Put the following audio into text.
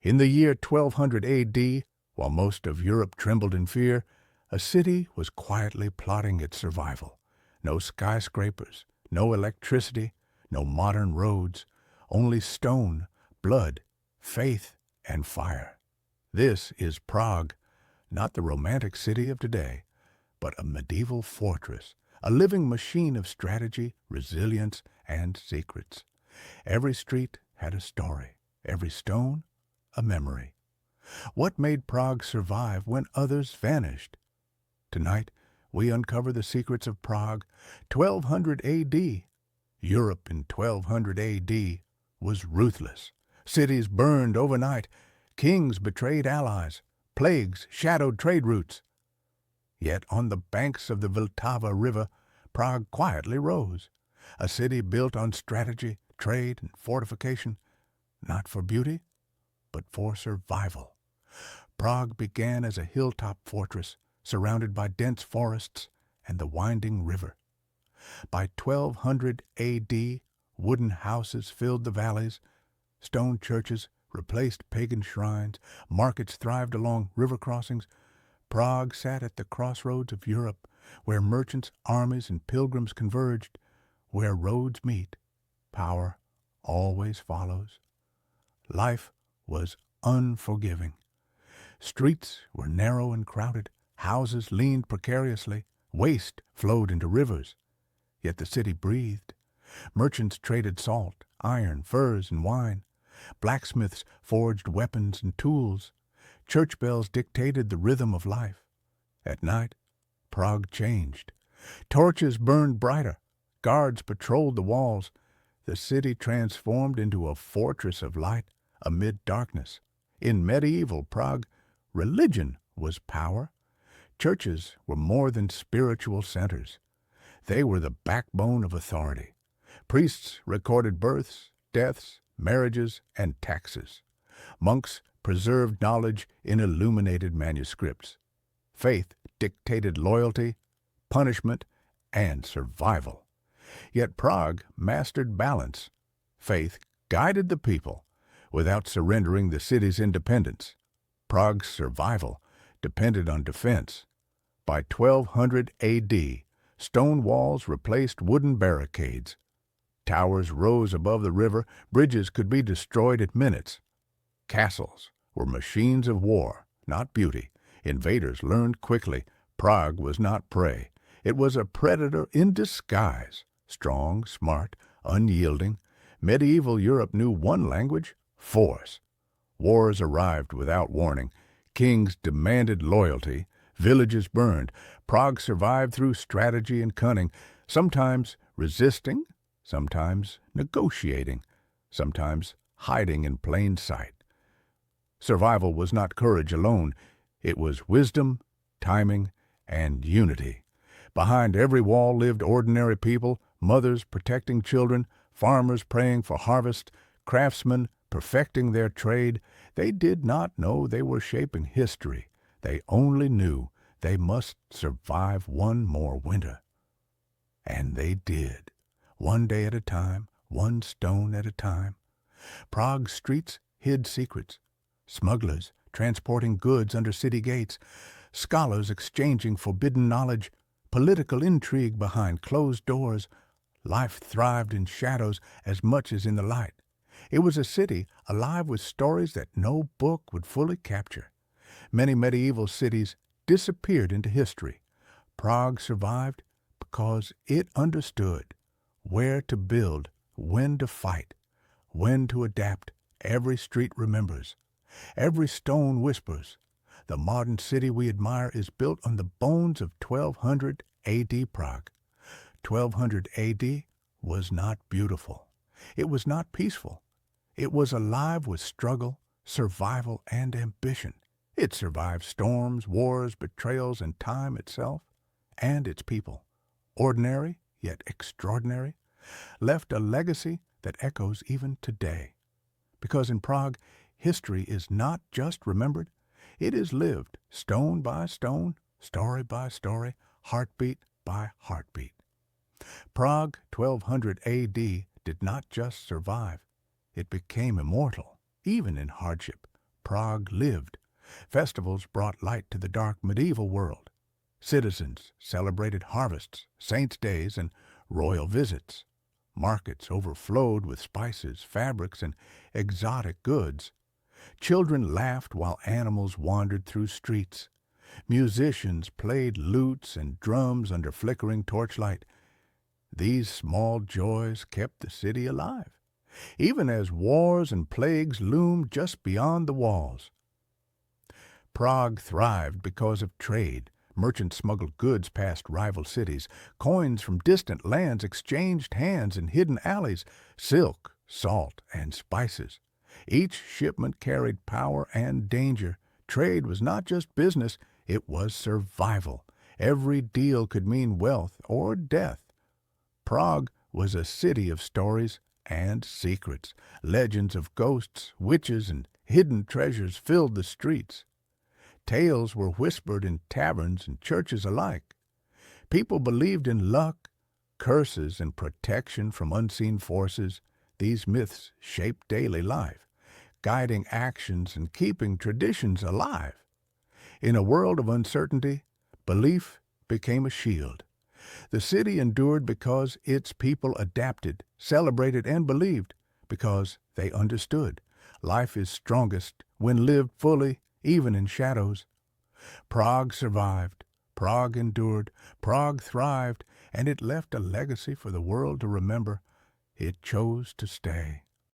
In the year 1200 A.D., while most of Europe trembled in fear, a city was quietly plotting its survival. No skyscrapers, no electricity, no modern roads, only stone, blood, faith, and fire. This is Prague, not the romantic city of today, but a medieval fortress, a living machine of strategy, resilience, and secrets. Every street had a story, every stone a memory. What made Prague survive when others vanished? Tonight, we uncover the secrets of Prague, 1200 A.D. Europe in 1200 A.D. was ruthless. Cities burned overnight. Kings betrayed allies. Plagues shadowed trade routes. Yet on the banks of the Vltava River, Prague quietly rose. A city built on strategy, trade, and fortification, not for beauty, but for survival. Prague began as a hilltop fortress surrounded by dense forests and the winding river. By 1200 A.D., wooden houses filled the valleys, stone churches replaced pagan shrines, markets thrived along river crossings. Prague sat at the crossroads of Europe, where merchants, armies, and pilgrims converged. Where roads meet, power always follows. Life was unforgiving. Streets were narrow and crowded. Houses leaned precariously. Waste flowed into rivers. Yet the city breathed. Merchants traded salt, iron, furs, and wine. Blacksmiths forged weapons and tools. Church bells dictated the rhythm of life. At night, Prague changed. Torches burned brighter. Guards patrolled the walls. The city transformed into a fortress of light amid darkness. In medieval Prague, religion was power. Churches were more than spiritual centers. They were the backbone of authority. Priests recorded births, deaths, marriages, and taxes. Monks preserved knowledge in illuminated manuscripts. Faith dictated loyalty, punishment, and survival. Yet Prague mastered balance. Faith guided the people without surrendering the city's independence. Prague's survival depended on defense. By 1200 A.D., stone walls replaced wooden barricades. Towers rose above the river. Bridges could be destroyed in minutes. Castles were machines of war, not beauty. Invaders learned quickly Prague was not prey. It was a predator in disguise. Strong, smart, unyielding, medieval Europe knew one language: force. Wars arrived without warning. Kings demanded loyalty. Villages burned. Prague survived through strategy and cunning, sometimes resisting, sometimes negotiating, sometimes hiding in plain sight. Survival was not courage alone. It was wisdom, timing, and unity. Behind every wall lived ordinary people, mothers protecting children, farmers praying for harvest, craftsmen perfecting their trade. They did not know they were shaping history. They only knew they must survive one more winter. And they did, one day at a time, one stone at a time. Prague's streets hid secrets. Smugglers transporting goods under city gates, scholars exchanging forbidden knowledge, political intrigue behind closed doors. Life thrived in shadows as much as in the light. It was a city alive with stories that no book would fully capture. Many medieval cities disappeared into history. Prague survived because it understood where to build, when to fight, when to adapt. Every street remembers. Every stone whispers. The modern city we admire is built on the bones of 1200 A.D. Prague. 1200 A.D. was not beautiful. It was not peaceful. It was alive with struggle, survival, and ambition. It survived storms, wars, betrayals, and time itself, and its people. Ordinary, yet extraordinary, left a legacy that echoes even today. Because in Prague, history is not just remembered, it is lived, stone by stone, story by story, heartbeat by heartbeat. Prague, 1200 A.D., did not just survive. It became immortal, even in hardship. Prague lived. Festivals brought light to the dark medieval world. Citizens celebrated harvests, saints' days, and royal visits. Markets overflowed with spices, fabrics, and exotic goods. Children laughed while animals wandered through streets. Musicians played lutes and drums under flickering torchlight. These small joys kept the city alive, even as wars and plagues loomed just beyond the walls. Prague thrived because of trade. Merchants smuggled goods past rival cities. Coins from distant lands exchanged hands in hidden alleys, silk, salt, and spices. Each shipment carried power and danger. Trade was not just business, it was survival. Every deal could mean wealth or death. Prague was a city of stories and secrets. Legends of ghosts, witches, and hidden treasures filled the streets. Tales were whispered in taverns and churches alike. People believed in luck, curses, and protection from unseen forces. These myths shaped daily life, guiding actions and keeping traditions alive. In a world of uncertainty, belief became a shield. The city endured because its people adapted, celebrated, and believed, because they understood. Life is strongest when lived fully, even in shadows. Prague survived, Prague endured, Prague thrived, and it left a legacy for the world to remember. It chose to stay.